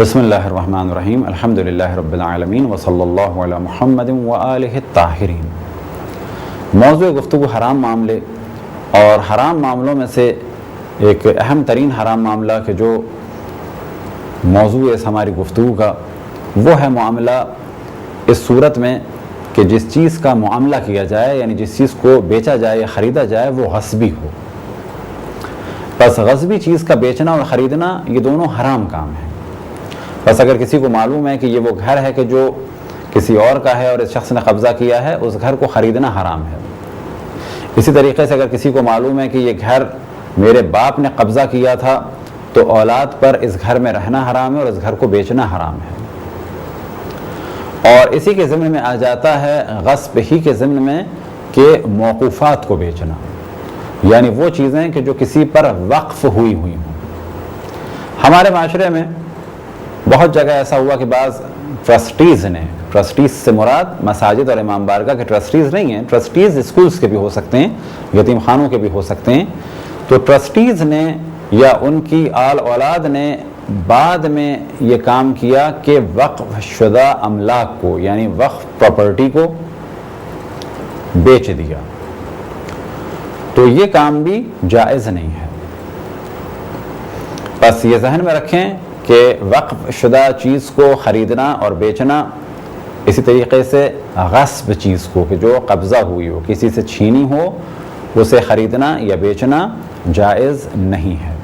بسم اللہ الرحمن الرحیم الحمدللہ رب العالمین وصلی اللہ علی محمد وآلہ الطاہرین۔ موضوع گفتگو حرام معاملے، اور حرام معاملوں میں سے ایک اہم ترین حرام معاملہ کہ جو موضوع ہے ہماری گفتگو کا، وہ ہے معاملہ اس صورت میں کہ جس چیز کا معاملہ کیا جائے، یعنی جس چیز کو بیچا جائے یا خریدا جائے، وہ غصبی ہو۔ بس غصبی چیز کا بیچنا اور خریدنا یہ دونوں حرام کام ہیں۔ بس اگر کسی کو معلوم ہے کہ یہ وہ گھر ہے کہ جو کسی اور کا ہے اور اس شخص نے قبضہ کیا ہے، اس گھر کو خریدنا حرام ہے۔ اسی طریقے سے اگر کسی کو معلوم ہے کہ یہ گھر میرے باپ نے قبضہ کیا تھا، تو اولاد پر اس گھر میں رہنا حرام ہے اور اس گھر کو بیچنا حرام ہے۔ اور اسی کے ضمن میں آ جاتا ہے غصب ہی کے ضمن میں کہ موقوفات کو بیچنا، یعنی وہ چیزیں کہ جو کسی پر وقف ہوئی ہوں۔ ہمارے معاشرے میں بہت جگہ ایسا ہوا کہ بعض ٹرسٹیز سے مراد مساجد اور امام بارگاہ کے ٹرسٹیز نہیں ہیں، ٹرسٹیز اسکولز کے بھی ہو سکتے ہیں، یتیم خانوں کے بھی ہو سکتے ہیں۔ تو ٹرسٹیز نے یا ان کی آل اولاد نے بعد میں یہ کام کیا کہ وقف شدہ املاک کو، یعنی وقف پراپرٹی کو بیچ دیا، تو یہ کام بھی جائز نہیں ہے۔ بس یہ ذہن میں رکھیں کہ وقف شدہ چیز کو خریدنا اور بیچنا، اسی طریقے سے غصب چیز کو کہ جو قبضہ ہوئی ہو، کسی سے چھینی ہو، اسے خریدنا یا بیچنا جائز نہیں ہے۔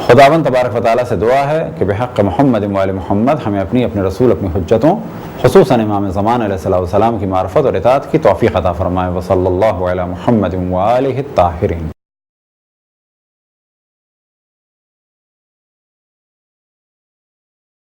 خداوند تبارک و تعالیٰ سے دعا ہے کہ بحق محمد وآل محمد ہمیں اپنے رسول اپنی حجتوں، خصوصاً امام زمان علیہ السلام کی معرفت اور اطاعت کی توفیق عطا فرمائے۔ وصلی اللہ علی محمد وآلہ الطاہرین۔